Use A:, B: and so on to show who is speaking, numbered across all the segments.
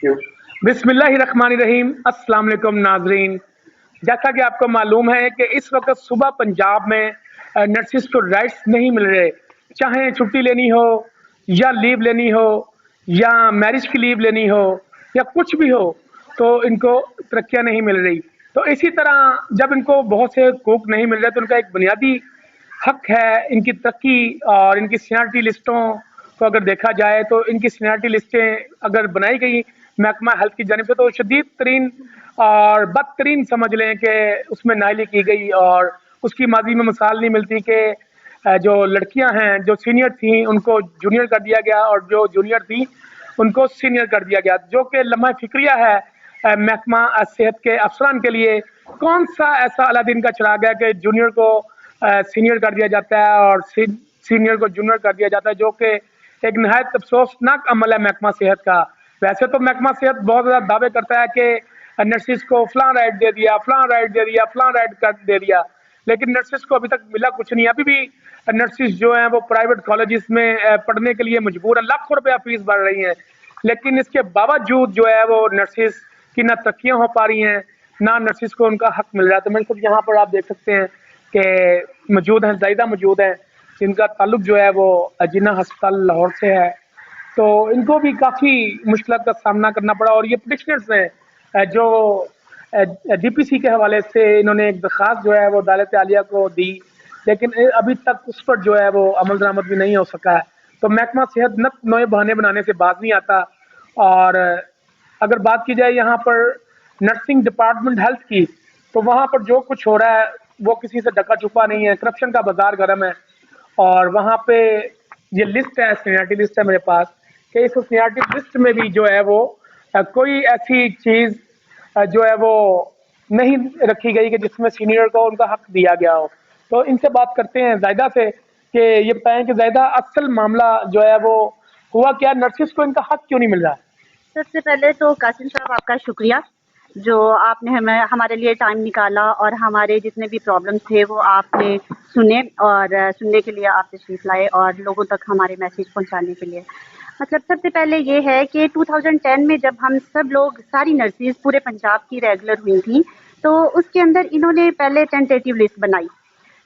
A: बिस्मिल्लाहिर्रहमानिर्रहीम। अस्सलाम वालेकुम नाजरीन। जैसा कि आपको मालूम है कि इस वक्त सुबह पंजाब में नर्सिस को राइट्स नहीं मिल रहे, चाहे छुट्टी लेनी हो या लीव लेनी हो या मैरिज की लीव लेनी हो या कुछ भी हो, तो इनको तरक्कियां नहीं मिल रही। तो इसी तरह जब इनको बहुत से हकूक नहीं मिल रहे तो उनका एक बुनियादी हक है इनकी तरक्की और इनकी सीनियरिटी लिस्टों को अगर देखा जाए तो इनकी सीनियरिटी लिस्टें अगर बनाई गई महकमा हेल्थ की जानिब से तो शदीद तरीन और बदतरीन समझ लें कि उसमें नाइली की गई और उसकी माजी में मिसाल नहीं मिलती कि जो लड़कियां हैं जो सीनियर थी उनको जूनियर कर दिया गया और जो जूनियर थी उनको सीनियर कर दिया गया, जो कि लम्हा फिक्रिया है महकमा सेहत के अफसरान के लिए। कौन सा ऐसा अलादीन का चिराग है कि जूनियर को सीनियर कर दिया जाता है और सीनियर को जूनियर कर दिया जाता है, जो कि एक नहायत अफसोसनाक अमल है महकमा सेहत का। वैसे तो महकमा सेहत बहुत ज़्यादा दावे करता है कि नर्सिस को फलां राइट दे दिया, फलां राइट दे दिया, फलां राइट कर दे दिया, लेकिन नर्सिस को अभी तक मिला कुछ नहीं। अभी भी नर्सिस जो हैं वो प्राइवेट कॉलेजेस में पढ़ने के लिए मजबूर है, लाखों रुपया फीस भर रही हैं, लेकिन इसके बावजूद जो है वो नर्सिस की ना तरक्कियाँ हो पा रही हैं, ना नर्सिस को उनका हक मिल रहा है। तो मेरे खुद यहाँ पर आप देख सकते हैं कि मौजूद हैं, ज़ाहिदा मौजूद हैं, जिनका ताल्लुक जो है वो जिन्ना हस्पताल लाहौर से है। तो इनको भी काफ़ी मुश्किल का सामना करना पड़ा और ये पटिशनर्स हैं जो डीपीसी के हवाले से इन्होंने एक दरख्वास्त जो है वो अदालत आलिया को दी, लेकिन अभी तक उस पर जो है वो अमल दरामद भी नहीं हो सका है। तो महकमा सेहत नए बहाने बनाने से बाज नहीं आता। और अगर बात की जाए यहाँ पर नर्सिंग डिपार्टमेंट हेल्थ की, तो वहाँ पर जो कुछ हो रहा है वो किसी से ढका छुपा नहीं है, करप्शन का बाजार गर्म है। और वहाँ पे ये लिस्ट है, सीनियरिटी लिस्ट है मेरे पास, कि इस सीनियरिटी लिस्ट में भी जो है वो कोई ऐसी चीज़ जो है वो नहीं रखी गई कि जिसमें सीनियर को उनका हक दिया गया हो। तो इनसे बात करते हैं ज़ाहिदा से कि ये बताएं कि ज़ाहिदा असल मामला जो है वो हुआ क्या, नर्सिस को इनका हक क्यों नहीं मिल रहा है?
B: सबसे पहले तो कासिम साहब आपका शुक्रिया जो आपने हमें हमारे लिए टाइम निकाला और हमारे जितने भी प्रॉब्लम्स थे वो आपने सुने और सुनने के लिए आप तशरीफ़ लाए और लोगों तक हमारे मैसेज पहुंचाने के लिए। मतलब सबसे पहले ये है कि 2010 में जब हम सब लोग सारी नर्सिस पूरे पंजाब की रेगुलर हुई थी, तो उसके अंदर इन्होंने पहले टेंटेटिव लिस्ट बनाई।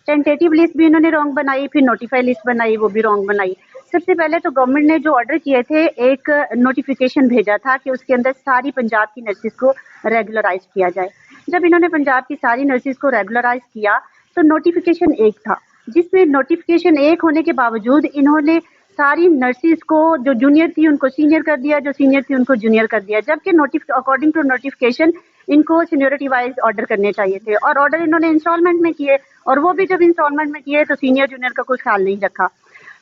B: टेंटेटिव लिस्ट भी इन्होंने रॉन्ग बनाई, फिर नोटिफाई लिस्ट बनाई, वो भी रॉन्ग बनाई। सबसे पहले तो गवर्नमेंट ने जो ऑर्डर किए थे, एक नोटिफिकेशन भेजा था कि उसके अंदर सारी पंजाब की नर्सिस को रेगुलराइज किया जाए। जब इन्होंने पंजाब की सारी नर्सिस को रेगुलराइज किया तो नोटिफिकेशन एक था, जिसमें नोटिफिकेशन एक होने के बावजूद इन्होंने सारी नर्सिस को जो जूनियर थी उनको सीनियर कर दिया, जो सीनियर थी उनको जूनियर कर दिया, जबकि अकॉर्डिंग टू नोटिफिकेशन इनको सीनियरिटी वाइज ऑर्डर करने चाहिए थे और ऑर्डर इन्होंने इंस्टॉलमेंट में किए, और वो भी जब इंस्टॉलमेंट में किए तो सीनियर जूनियर का कोई ख्याल नहीं रखा।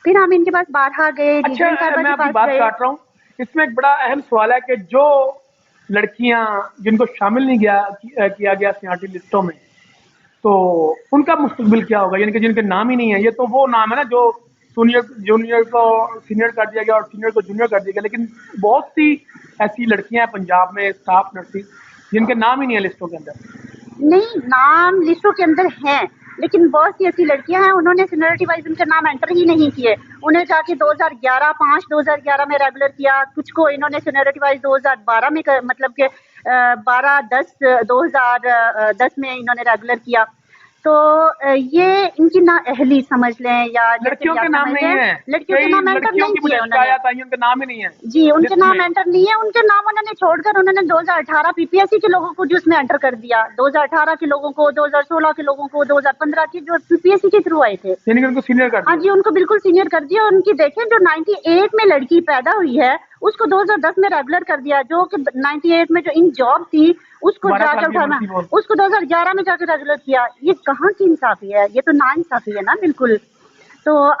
B: फिर हम इनके पास बारहा गए,
A: अच्छा, मैं आपकी बात काट रहा हूँ, इसमें एक बड़ा अहम सवाल है कि जो लड़कियां जिनको शामिल नहीं किया गया सीनियरिटी लिस्टों में, तो उनका मुस्तकबिल क्या होगा? यानी कि जिनके नाम ही नहीं है, ये तो वो नाम है ना जो जूनियर को सीनियर कर दिया गया और सीनियर को जूनियर कर दिया गया, लेकिन बहुत सी ऐसी लड़कियां हैं पंजाब में स्टाफ नर्सिंग जिनके नाम ही नहीं है लिस्टों के अंदर।
B: नहीं, नाम लिस्टों के अंदर हैं, लेकिन बहुत सी ऐसी लड़कियां हैं उन्होंने सीनियरिटी वाइज उनके नाम एंटर ही नहीं किए। उन्हें जाके 2011 में रेगुलर किया, कुछ को इन्होंने सीनियरिटी वाइज 2012 में मतलब के 12/10/2010 में इन्होंने रेगुलर किया। तो ये इनकी ना अहली समझ लें या
A: लड़कियों के नाम नहीं है,
B: लड़कियों के नाम एंटर नहीं किए उन्होंने,
A: उनके नाम ही नहीं है
B: जी, उनके नाम एंटर नहीं है। उनके नाम उन्होंने छोड़कर उन्होंने 2018 पीपीएससी के लोगों को जो उसमें एंटर कर दिया, 2018 के लोगों को, 2016 के लोगों को, 2015 के जो पीपीएससी के थ्रू आए थे,
A: यानी कि उनको सीनियर कर दिया।
B: हाँ जी, उनको बिल्कुल सीनियर कर दिया। उनकी देखें जो 98 में लड़की पैदा हुई है उसको 2010 में रेगुलर कर दिया, जो कि 98 में जो इन जॉब थी उसको जाकर उठाना, उसको 2011 में जाकर रेगुलर किया। ये कहाँ की इंसाफी है? ये तो ना इंसाफी है ना, बिल्कुल। तो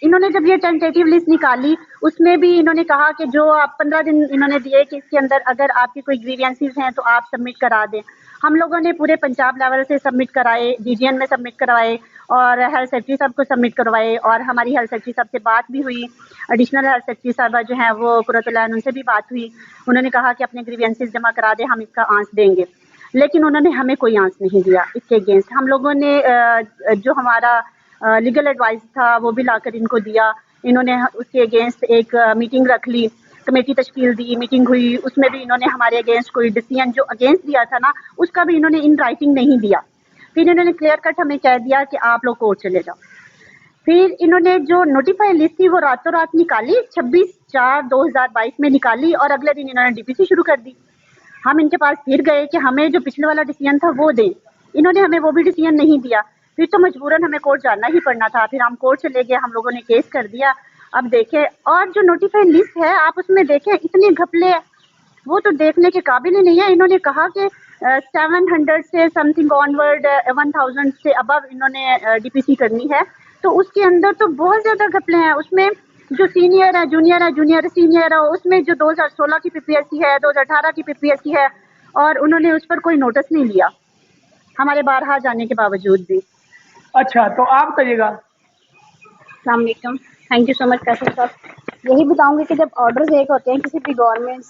B: इन्होंने जब ये टेंटेटिव लिस्ट निकाली उसमें भी इन्होंने कहा कि जो आप 15 दिन इन्होंने दिए कि इसके अंदर अगर आपके कोई ग्रीवियंसेस हैं तो आप सबमिट करा दें। हम लोगों ने पूरे पंजाब लेवल से सबमिट कराए, डीजीएन में सबमिट करवाए और हेल्थ सेक्रेटरी साहब को सबमिट करवाए, और हमारी हेल्थ सेक्रेटरी साहब से बात भी हुई, एडिशनल हेल्थ सेक्रेटरी साहब जो हैं वो कुरतुलैन, उनसे भी बात हुई। उन्होंने कहा कि अपने ग्रीवियंसेस जमा करा दें, हम इसका आंस देंगे, लेकिन उन्होंने हमें कोई आंस नहीं दिया इसके अगेंस्ट। हम लोगों ने जो हमारा लीगल एडवाइस था वो भी लाकर इनको दिया। इन्होंने उसके अगेंस्ट एक मीटिंग रख ली, کمیٹی تشکیل دی, میٹنگ ہوئی, اس میں بھی انہوں نے ہمارے اگینسٹ کوئی ڈیسیژن جو اگینسٹ دیا تھا نا اس کا بھی انہوں نے ان رائٹنگ نہیں دیا. پھر انہوں نے کلیئر کٹ ہمیں کہہ دیا کہ آپ لوگ کورٹ چلے جاؤ. پھر انہوں نے جو نوٹیفائی لسٹ تھی وہ راتوں رات نکالی, 26/4/2022 میں نکالی, اور اگلے دن انہوں نے ڈی پی سی شروع کر دی. ہم ان کے پاس پھر گئے کہ ہمیں جو پچھلے والا ڈیسیژن تھا وہ دیں, انہوں نے ہمیں وہ بھی ڈیسیژن نہیں دیا. پھر تو مجبوراً ہمیں کورٹ جانا ہی پڑنا تھا. پھر ہم کورٹ چلے گئے, ہم لوگوں نے کیس کر دیا. اب دیکھیں, اور جو نوٹیفائی لسٹ ہے آپ اس میں دیکھیں اتنے گھپلے وہ تو دیکھنے کے قابل ہی نہیں ہے. انہوں نے کہا کہ 700 سے سم تھنگ آن ورڈ 1000 سے ابو انہوں نے ڈی پی سی کرنی ہے. تو اس کے اندر تو بہت زیادہ گھپلے ہیں. اس میں جو سینئر ہے, جونیئر ہے, جونیئر سینئر ہے, اس میں جو 2016 کی پی پی ایس سی ہے, 2018 کی پی پی ایس سی ہے, اور انہوں نے اس پر کوئی نوٹس نہیں لیا ہمارے بارہا جانے کے باوجود بھی.
A: اچھا, تو آپ بتائیے گا.
B: السلام علیکم, تھینک یو سو مچ قاسم صاحب. یہی بتاؤں گی کہ جب آرڈرز ایک ہوتے ہیں کسی بھی گورنمنٹ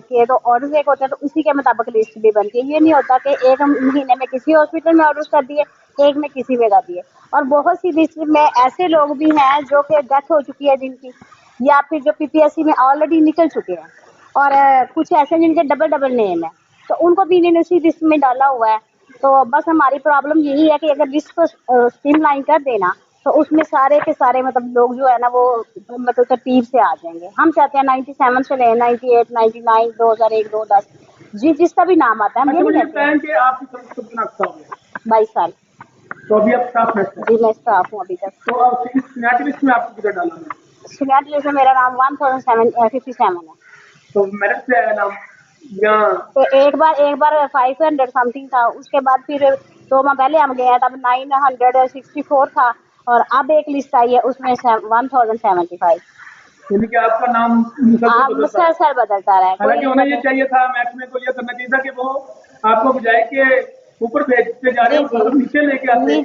B: کے, تو آرڈرز ایک ہوتے ہیں تو اسی کے مطابق لسٹ بھی بنتی ہے. یہ نہیں ہوتا کہ ایک مہینے میں کسی ہاسپٹل میں آرڈرز کر دیے, ایک میں کسی میں کر دیے. اور بہت سی لسٹ میں ایسے لوگ بھی ہیں جو کہ ڈیتھ ہو چکی ہے جن کی, یا پھر جو پی پی ایس سی میں آلریڈی نکل چکے ہیں, اور کچھ ایسے جن کے ڈبل نیم ہے, تو ان کو بھی انہوں نے اسی لسٹ میں ڈالا ہوا ہے. تو بس ہماری پرابلم یہی ہے کہ اگر لسٹ کو اسٹریم لائن کر دینا تو اس میں سارے کے سارے مطلب لوگ جو ہے نا وہ مطلب ترتیب سے آ جائیں گے. ہم چاہتے ہیں 97 سے لیں, 98, 99, 2001, 2010 جس کا بھی نام آتا ہے. ہم یہ نہیں کہتے ہیں
A: کہ آپ کی سروس کو کتنا عرصہ ہو گیا؟
B: 22 سال.
A: تو ابھی آپ اسٹاف نرس ہیں.
B: جی میں اسٹاف ہوں ابھی تک.
A: تو آپ اس سینیٹی لسٹ میں آپ کو کدھر ڈالا ہے؟
B: سینیٹی لسٹ میں میرا نام 1057 ہے.
A: تو میرٹ سے آیا نام یا
B: تو ایک بار 500 سم تھنگ تھا, اس کے بعد پھر 2 ماہ پہلے ہم گئے تب 964 تھا, اور اب ایک لسٹ آئی ہے اس میں 1075.
A: یعنی کہ آپ کا نام
B: آپ مسلسل بدلتا رہا ہے.
A: حالانکہ ہونا یہ چاہیے تھا, محکمے کو یہ کرنا چاہیے تھا کہ وہ آپ کو بجائے کہ اوپر بھیجتے جا رہے ہیں نیچے لے کے آتے ہیں.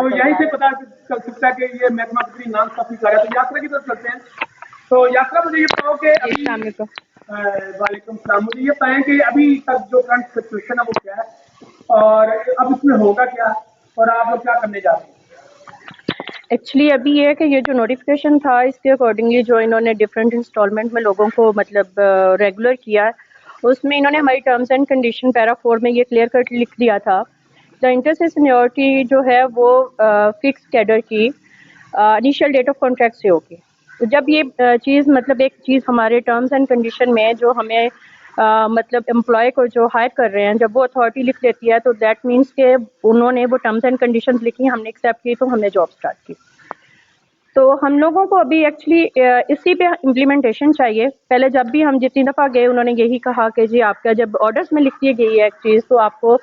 A: تو یہیں سے پتا چل سکتا ہے کہ یہ محکمہ کتنی نام کافی کر رہا ہے. تو یاترا کی طرف چلتے ہیں. تو یاترا مجھے یہ بتاؤ کہ
C: السلام علیکم.
A: وعلیکم السلام. مجھے یہ بتائیں کہ ابھی تک جو کرنٹ سچویشن ہے وہ کیا ہے, اور اب اس میں ہوگا کیا, اور آپ لوگ کیا کرنے جا رہے ہیں؟
C: ایکچولی ابھی یہ ہے کہ یہ جو نوٹیفیکیشن تھا اس کے اکارڈنگلی جو انہوں نے ڈفرینٹ انسٹالمنٹ میں لوگوں کو مطلب ریگولر کیا ہے, اس میں انہوں نے ہماری ٹرمز اینڈ کنڈیشن پیرا 4 میں یہ کلیئر کٹ لکھ دیا تھا. دا انٹرسٹ سینیورٹی جو ہے وہ فکس کیڈر کی انیشیل ڈیٹ آف کانٹریکٹ سے ہوگی. تو جب یہ چیز مطلب ایک چیز ہمارے ٹرمز اینڈ کنڈیشن میں جو ہمیں مطلب امپلائی کو جو ہائر کر رہے ہیں جب وہ اتھارٹی لکھ دیتی ہے تو دیٹ مینس کہ انہوں نے وہ ٹرمز اینڈ کنڈیشنز لکھی, ہم نے ایکسیپٹ کی, تو ہم نے جاب اسٹارٹ کی. تو ہم لوگوں کو ابھی ایکچولی اسی پہ امپلیمنٹیشن چاہیے. پہلے جب بھی ہم جتنی دفعہ گئے انہوں نے یہی کہا کہ جی آپ کا جب آرڈرس میں لکھ دی گئی ہے ایک چیز تو آپ کو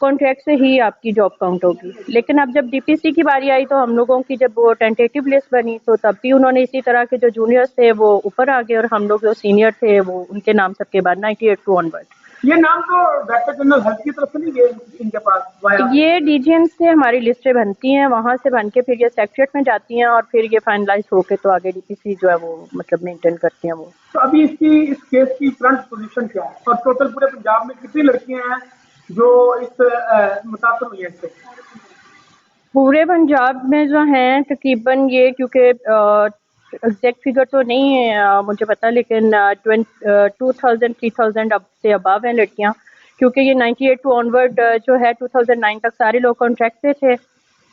C: کانٹریکٹ سے ہی آپ کی جاب کاؤنٹ ہوگی. لیکن اب جب ڈی پی سی کی باری آئی تو ہم لوگوں کی جب وہ ٹینٹیٹیو لسٹ بنی تو تب بھی انہوں نے اسی طرح کے جو جونیئرس تھے وہ اوپر آ گئے, اور ہم لوگ جو سینئر تھے وہ ان کے نام سب کے بعد 98 ٹو آن ورڈ.
A: یہ نام تو ڈائریکٹر جنرل ہیلتھ کی طرف سے نہیں گئے ان کے پاس؟
C: یہ ڈی جی این سے ہماری لسٹیں بنتی ہیں, وہاں سے بن کے پھر یہ سیکٹریٹ میں جاتی ہیں, اور پھر یہ فائنلائز ہو کے تو آگے ڈی پی سی جو ہے وہ مطلب مینٹین کرتے ہیں وہ.
A: تو ابھی اس کیس کی کرنٹ پوزیشن کیا ہے, اور ٹوٹل پورے پنجاب میں کتنی لڑکیاں ہیں جو اس متاثر ہوئی ہیں اس سے؟
C: پورے پنجاب میں جو ہیں تقریباً یہ, کیونکہ ایگزیکٹ فگر تو نہیں ہے مجھے پتا, لیکن 2000 3000 اب سے ابو ہیں لڑکیاں, کیونکہ یہ 98 ٹو آن ورڈ جو ہے 2009 تک سارے لوگ کانٹریکٹ پہ تھے.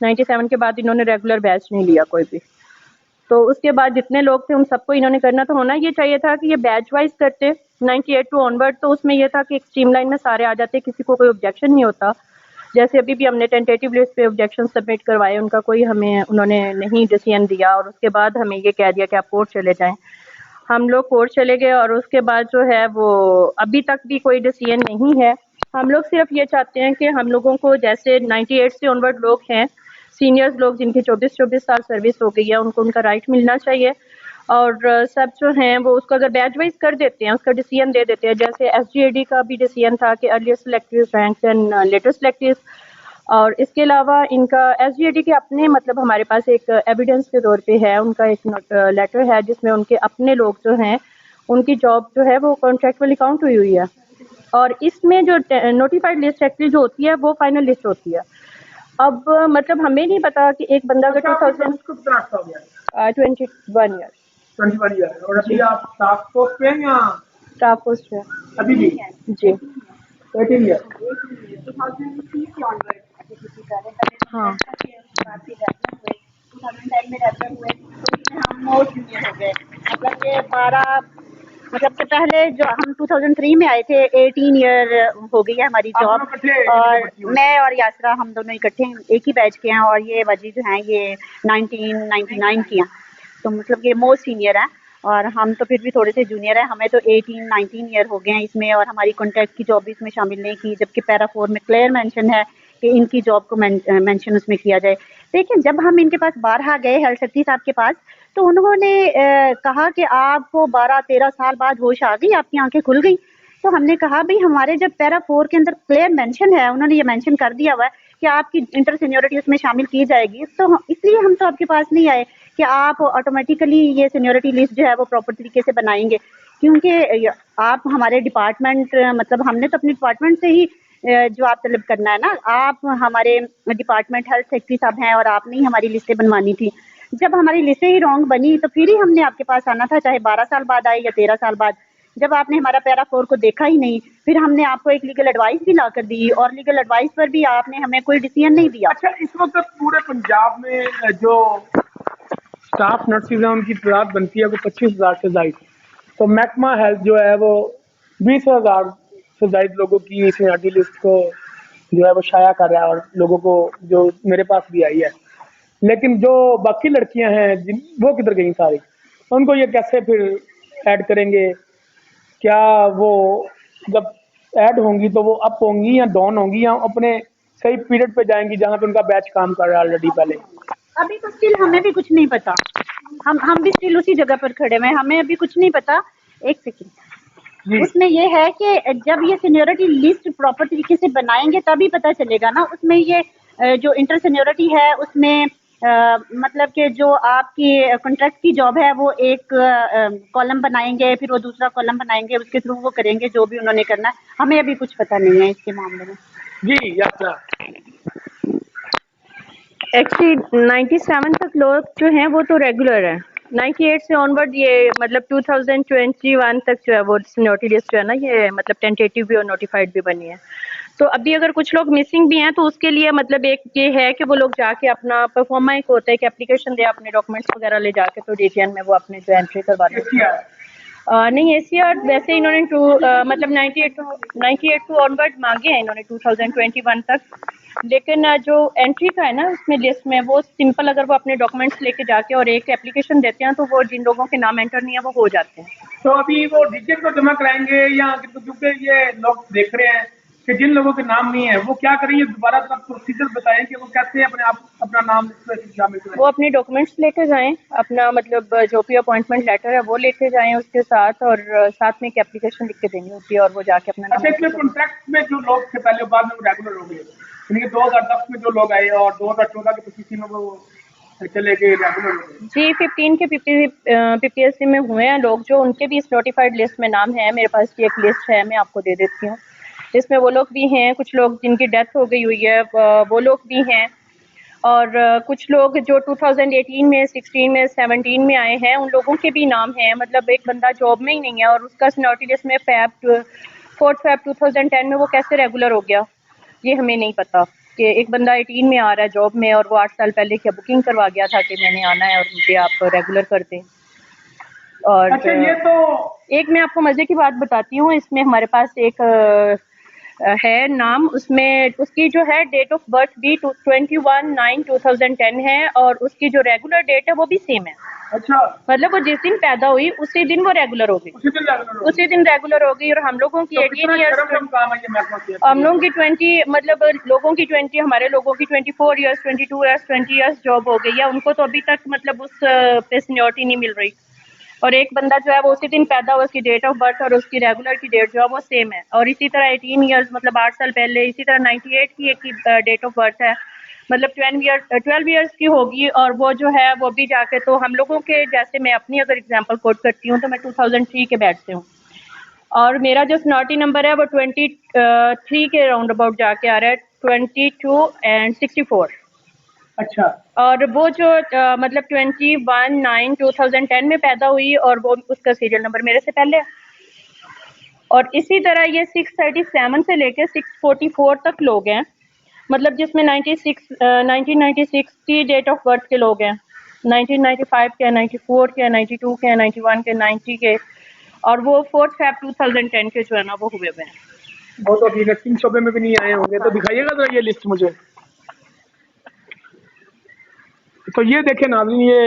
C: 97 کے بعد انہوں نے ریگولر بیچ نہیں لیا کوئی بھی. تو اس کے بعد جتنے لوگ تھے ان سب کو انہوں نے کرنا, تو ہونا یہ چاہیے تھا کہ یہ بیچ وائز کرتے 98 ٹو آن ورڈ, تو اس میں یہ تھا کہ ایک اسٹریم لائن میں سارے آ جاتے, کسی کو کوئی آبجیکشن نہیں ہوتا. جیسے ابھی بھی ہم نے ٹینٹیٹیو لسٹ پہ آبجیکشن سبمٹ کروائے, ان کا کوئی ہمیں انہوں نے نہیں ڈیسیژن دیا, اور اس کے بعد ہمیں یہ کہہ دیا کہ آپ کورٹ چلے جائیں. ہم لوگ کورٹ چلے گئے, اور اس کے بعد جو ہے وہ ابھی تک بھی کوئی ڈیسیژن نہیں ہے. ہم لوگ صرف یہ چاہتے ہیں کہ ہم لوگوں کو جیسے 98 سے آن ورڈ لوگ ہیں, سینئرز لوگ جن کی 24 سال سروس ہو گئی ہے, ان کو ان کا رائٹ ملنا چاہیے. اور سب جو ہیں وہ اس کو اگر بیچ وائز کر دیتے ہیں, اس کا ڈیسیژن دے دیتے ہیں, جیسے ایس جی اے ڈی کا بھی ڈیسیژن تھا کہ earlier selected ranks and later selected. اور اس کے علاوہ ان کا ایس جی اے ڈی کے اپنے مطلب ہمارے پاس ایک ایویڈنس کے طور پہ ہے, ان کا ایک لیٹر ہے جس میں ان کے اپنے لوگ جو ہیں ان کی جاب جو ہے وہ کانٹریکچولی کاؤنٹ ہوئی ہے. اور اس میں جو نوٹیفائڈ لسٹ ایکچولی جو ہوتی ہے وہ فائنل لسٹ ہوتی ہے. اب مطلب ہمیں نہیں پتا کہ ایک بندہ اگر 2021 ایئر
A: 21 ईयर, और अभी आप स्टाफ पोस्ट पे हैं या
C: स्टाफ पोस्ट है
A: अभी भी
C: जी।
A: 18 ईयर?
B: 2003 से ऑनवर्ड एक्टिविटी कर रहे हैं।
C: हाँ।
B: 2010 में रेफर हुए तो इसमें हम मोर जूनियर हो गए, मतलब कि 12, मतलब कि पहले जो हम 2003 में आए थे 18 ईयर हो गई है हमारी
A: आप
B: जॉब,
A: दोनों इकट्ठे
B: और
A: भर्ती हुए?
B: मैं और यासरा हम दोनों इकट्ठे एक ही बैच के हैं, और ये वजी जो हैं ये 1999 की हैं, तो मतलब ये मोस्ट सीनियर हैं और हम तो फिर भी थोड़े से जूनियर हैं, हमें तो 18-19 ईयर हो गए हैं इसमें, और हमारी कॉन्ट्रैक्ट की जॉब भी इसमें शामिल नहीं की, जबकि पैरा 4 में क्लियर मेंशन है कि इनकी जॉब को मेंशन उसमें किया जाए। लेकिन जब हम इनके पास बारहा गए हेल्थ सेक्रेटरी साहब के पास, तो उन्होंने कहा कि आपको 12-13 साल बाद होश आ गई, आपकी आंखें खुल गई। तो हमने कहा भाई हमारे जब पैरा 4 के अंदर क्लियर मेंशन है, उन्होंने ये मेंशन कर दिया हुआ है कि आपकी इंटर सीनियरिटी उसमें शामिल की जाएगी, तो इसलिए हम तो आपके पास नहीं आए कि आप ऑटोमेटिकली ये सीनियरिटी लिस्ट जो है वो प्रॉपर तरीके से बनाएंगे, क्योंकि आप हमारे डिपार्टमेंट, मतलब हमने तो अपने डिपार्टमेंट से ही जवाब तलब करना है ना, आप हमारे डिपार्टमेंट हेल्थ सेक्रेटरी साहब हैं और आपने ही हमारी लिस्टें बनवानी थी। जब हमारी लिस्टें ही रॉन्ग बनी तो फिर ही हमने आपके पास आना था, चाहे 12 साल बाद आए या 13 साल बाद। जब आपने हमारा पैरा 4 को देखा ही नहीं, फिर हमने आपको एक लीगल एडवाइस भी ला कर दी, और लीगल एडवाइस पर भी आपने हमें कोई डिसीजन नहीं दिया।
A: अच्छा, इस वक्त पूरे पंजाब में जो स्टाफ नर्सिस हैं उनकी तादाद बनती है वो 25,000 से जायद, तो महकमा हेल्थ जो है वो 20,000 से जायद लोगों की सीनियरिटी लिस्ट को जो है वो शाया कर रहा है, और लोगों को जो मेरे पास भी आई है, लेकिन जो बाकी लड़कियां हैं वो किधर गई सारी, उनको ये कैसे फिर ऐड करेंगे? क्या वो जब ऐड होंगी तो वो अप होंगी या डाउन होंगी, या अपने सही पीरियड पे जाएंगी जहाँ पे उनका बैच काम कर रहा है ऑलरेडी पहले?
B: अभी तो स्टिल हमें भी कुछ नहीं पता, हम भी स्टिल उसी जगह पर खड़े हुए हैं, हमें अभी कुछ नहीं पता। एक सेकंड,
A: जी
B: उसमें ये है कि जब ये सीनियरिटी लिस्ट प्रॉपर तरीके से बनाएंगे तभी पता चलेगा ना, उसमें ये जो इंटर सीनियरिटी है उसमें मतलब कि जो आपकी कॉन्ट्रैक्ट की जॉब है वो एक कॉलम बनाएंगे, फिर वो दूसरा कॉलम बनाएंगे, उसके थ्रू वो करेंगे जो भी उन्होंने करना है, हमें अभी कुछ पता नहीं है इसके मामले में।
A: जी यात्रा
C: एक्चुअली 97 तक लोग जो हैं वो तो रेगुलर है, 98 से ऑनवर्ड ये मतलब 2021 तक जो है वो सीनियरिटी लिस्ट जो है ना ये मतलब टेंटेटिव भी और नोटिफाइड भी बनी है। तो अभी अगर कुछ लोग मिसिंग भी हैं तो उसके लिए मतलब एक ये है कि वो लोग जाके अपना परफॉर्मा एक होता है कि एप्लीकेशन दे, अपने डॉक्यूमेंट्स वगैरह ले जाके तो डीटीएन में वो अपने जो एंट्री करवा लेते हैं। नहीं एसीआर वैसे इन्होंने मतलब 98 टू ऑनवर्ड मांगे हैं इन्होंने 2021 तक, लेकिन जो एंट्री का है ना उसमें लिस्ट में वो सिंपल, अगर वो अपने डॉक्यूमेंट्स लेके जाके और एक एप्लीकेशन देते हैं तो वो जिन लोगों के नाम एंटर नहीं है वो हो जाते हैं।
A: तो अभी वो डीजे को जमा कराएंगे या क्योंकि ये लोग देख रहे हैं कि जिन लोगों के नाम नहीं है वो क्या करेंगे, दोबारा तक प्रोसीजर बताएं कि वो कैसे अपने आप अपना नाम इसमें शामिल करें?
C: वो अपने डॉक्यूमेंट्स लेके जाएं, अपना मतलब जो भी अपॉइंटमेंट लेटर है वो लेके जाएं उसके साथ, और साथ में एक एप्लीकेशन लिख के देनी होती है और वो जाके अपना
A: अच्छा, इसमें कॉन्ट्रैक्ट में जो लोग थे पहले बाद में वो रेगुलर हो गए, यानी कि 2010 में जो लोग आए और 2014 के 25 में वो चले गए रेगुलर हो गए?
C: जी 15 के PPSC में हुए हैं लोग जो, उनके भी इस नोटिफाइड लिस्ट में नाम है, मेरे पास की एक लिस्ट है मैं आपको दे देती हूँ। इसमें वो लोग भी हैं, कुछ लोग जिनकी डेथ हो गई हुई है वो लोग भी हैं, और कुछ लोग जो 2018 में 16 में 17 में आए हैं उन लोगों के भी नाम हैं। मतलब एक बंदा जॉब में ही नहीं है और उसका सीनियरिटी लिस्ट में 4 Feb 2010 में वो कैसे रेगुलर हो गया ये हमें नहीं पता, कि एक बंदा 18 में आ रहा है जॉब में और वो 8 साल पहले क्या बुकिंग करवा गया था कि मैंने आना है और मुझे आप रेगुलर कर दें। और
A: अच्छा, ये तो
C: एक मैं आपको मजे की बात बताती हूँ, इसमें हमारे पास एक है नाम, उसमें उसकी जो है डेट ऑफ बर्थ भी 21/9/2010 है और उसकी जो रेगुलर डेट है वो भी सेम है।
A: अच्छा,
C: मतलब वो जिस दिन पैदा हुई उसी दिन वो रेगुलर हो गई,
A: उसी दिन रेगुलर हो
C: उसी दिन रेगुलर हो गई। और हम लोगों की
A: तो
C: 18
A: कितना
C: ईयर्स,
A: शर्म काम है ये महकमा की?
C: हम लोगों की 20 मतलब लोगों की 20, हमारे लोगों की 24 ईयर्स 22 ईयर्स 20 ईयर्स जॉब हो गई है, उनको तो अभी तक मतलब उस पे सीनियरिटी नहीं मिल रही। और एक बंदा जो है वो उसी दिन पैदा हुआ, उसकी डेट ऑफ बर्थ और उसकी रेगुलर की डेट जो है वो सेम है। और इसी तरह 18 ईयर्स मतलब 8 साल पहले, इसी तरह 98 की एक की डेट ऑफ बर्थ है, मतलब 12 ईयर्स की होगी और वो जो है वो भी जाके, तो हम लोगों के जैसे मैं अपनी अगर एग्जांपल कोट करती हूँ तो मैं 2003 के बैच से हूँ और मेरा जो सीनियरिटी नंबर है वो 23 के राउंड अबाउट जाके आ रहा है, 22 and 64।
A: अच्छा,
C: اور وہ جو مطلب 21/9/2010 میں پیدا ہوئی اور وہ اس کا سیریل نمبر میرے سے پہلے ہے. اور اسی طرح یہ 637 سے لے کے 644 تک لوگ ہیں، مطلب جس میں 1996 کی ڈیٹ آف برتھ کے لوگ ہیں، 1995 کے، 94 کے، 92 کے، 91 کے، 90 کے، اور وہ 4 فیب 2010 کے جو ہے نا وہ ہوئے ہوئے ہیں.
A: وہ تو ابھی نرسنگ شعبے میں بھی نہیں آئے ہوں گے، تو دکھائیے گا ذرا یہ لسٹ مجھے. تو یہ دیکھیں ناظرین، یہ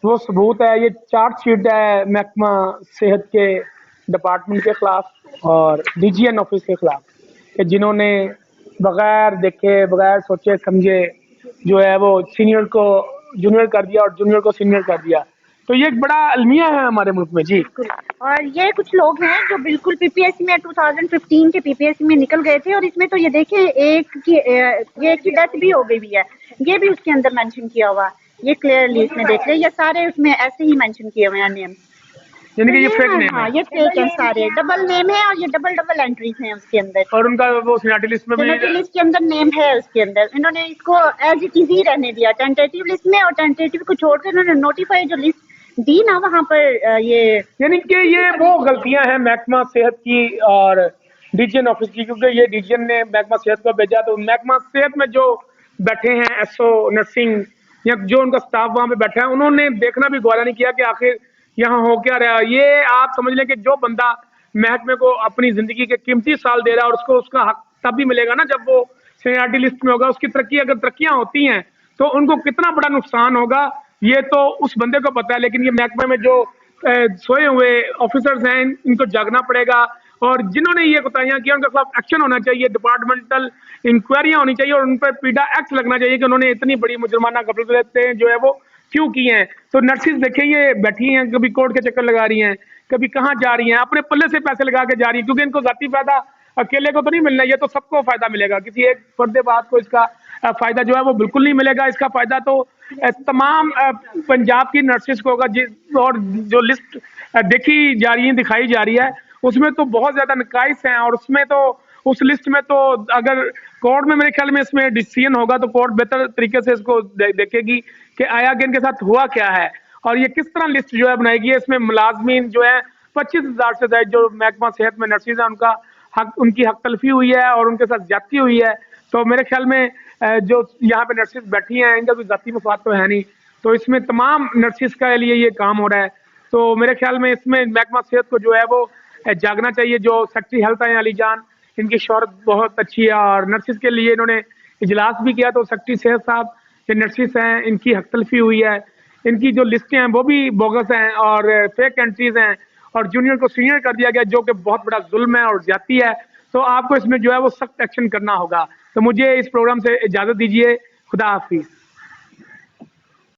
A: وہ ثبوت ہے، یہ چارج شیٹ ہے محکمہ صحت کے ڈپارٹمنٹ کے خلاف اور ڈی جی این آفس کے خلاف، کہ جنہوں نے بغیر دیکھے بغیر سوچے سمجھے جو ہے وہ سینئر کو جونیئر کر دیا اور جونیئر کو سینئر کر دیا. تو یہ ایک بڑا المیہ ہے ہمارے ملک میں. جی
B: اور یہ کچھ لوگ ہیں جو بالکل پی پی ایس سی میں 2015 کے پی پی ایس سی میں نکل گئے تھے، اور اس میں تو یہ دیکھیں ایک کی ڈیتھ بھی ہو گئی ہے، یہ بھی اس کے اندر مینشن کیا ہوا ہے. یہ کلیئرلی اس میں دیکھ لیں، یہ سارے اس میں ایسے ہی مینشن کیے ہوئے ہیں نیم.
A: یعنی کہ یہ فیک نیم
B: ہاں
A: ہے
B: یہ فیک ہیں سارے، ڈبل نیم ہے اور یہ ڈبل انٹریز ہیں اس کے اندر.
A: اور ان کا وہ سینیٹی لسٹ میں بھی
B: سینیٹری لسٹ کے اندر نیم ہے اس کے اندر. انہوں نے اس کو ایز اٹ از ہی رہنے دیا ٹینٹیٹیو لسٹ میں، اور ٹینٹیٹیو کو چھوڑ کر انہوں نے نوٹیفائی جو لسٹ دی نا وہاں پر یہ
A: یعنی کہ یہ وہ غلطیاں ہیں محکمہ صحت کی اور ڈی جی این آفس کی، کیونکہ یہ ڈی جی این نے محکمہ صحت کو بھیجا، تو محکمہ صحت میں جو بیٹھے ہیں ایس او نرسنگ یا جو ان کا سٹاف وہاں پہ بیٹھا ہے، انہوں نے دیکھنا بھی گوارا نہیں کیا کہ آخر یہاں ہو کیا رہا. یہ آپ سمجھ لیں کہ جو بندہ محکمے کو اپنی زندگی کے قیمتی سال دے رہا ہے، اور اس کو اس کا حق تب بھی ملے گا نا جب وہ سینیارٹی لسٹ میں ہوگا. اس کی ترقی اگر ترقیاں ہوتی ہیں تو ان کو کتنا بڑا نقصان ہوگا یہ تو اس بندے کو پتا ہے. لیکن یہ محکمے میں جو سوئے ہوئے آفیسرز ہیں ان کو جاگنا پڑے گا، اور جنہوں نے یہ کوتاہیاں کی ان کے خلاف ایکشن ہونا چاہیے، ڈپارٹمنٹل انکوائریاں ہونی چاہیے، اور ان پہ پیڈا ایکٹ لگنا چاہیے کہ انہوں نے اتنی بڑی مجرمانہ غلطیاں جو ہے وہ کیوں کی ہیں. تو نرسز دیکھیں یہ بیٹھی ہیں، کبھی کورٹ کے چکر لگا رہی ہیں، کبھی کہاں جا رہی ہیں، اپنے پلے سے پیسے لگا کے جا رہی ہیں، کیونکہ ان کو ذاتی فائدہ اکیلے کو تو نہیں ملنا، یہ تو سب کو فائدہ ملے گا. کسی ایک فرد بات کو اس کا فائدہ جو ہے وہ بالکل نہیں ملے گا. اس کا فائدہ تو تمام پنجاب کی نرسز کو ہوگا. اور جو لسٹ دیکھی جا رہی ہے دکھائی جا رہی ہے اس میں تو بہت زیادہ نقائص ہیں، اور اس میں تو اس لسٹ میں تو اگر کورٹ میں میرے خیال میں اس میں ڈیسیژن ہوگا تو کورٹ بہتر طریقے سے اس کو دیکھے گی کہ آیا کہ ان کے ساتھ ہوا کیا ہے اور یہ کس طرح لسٹ جو ہے بنائے گی. اس میں ملازمین جو ہے 25,000 سے زائد جو محکمہ صحت میں نرسز ہیں ان کی حق تلفی ہوئی ہے اور ان کے ساتھ زیادتی ہوئی ہے. تو میرے خیال میں جو یہاں پہ نرسز بیٹھی ہیں ان کا کوئی ذاتی مفاد تو ہے نہیں، تو اس میں تمام نرسز کے لیے یہ کام ہو رہا ہے. تو میرے خیال میں اس میں محکمہ صحت کو جو ہے وہ جاگنا چاہیے. جو سیکٹری ہیلتھ ہیں علی جان، ان کی شہرت بہت اچھی ہے، اور نرسز کے لیے انہوں نے اجلاس بھی کیا. تو سیکٹری صحت صاحب یہ نرسز ہیں ان کی حق تلفی ہوئی ہے، ان کی جو لسٹیں ہیں وہ بھی بوگس ہیں اور فیک انٹریز ہیں، اور جونیئر کو سینئر کر دیا گیا جو کہ بہت بڑا ظلم ہے اور زیادتی ہے. تو آپ کو اس میں جو ہے وہ سخت ایکشن کرنا ہوگا. تو مجھے اس پروگرام سے اجازت دیجیے. خدا حافظ.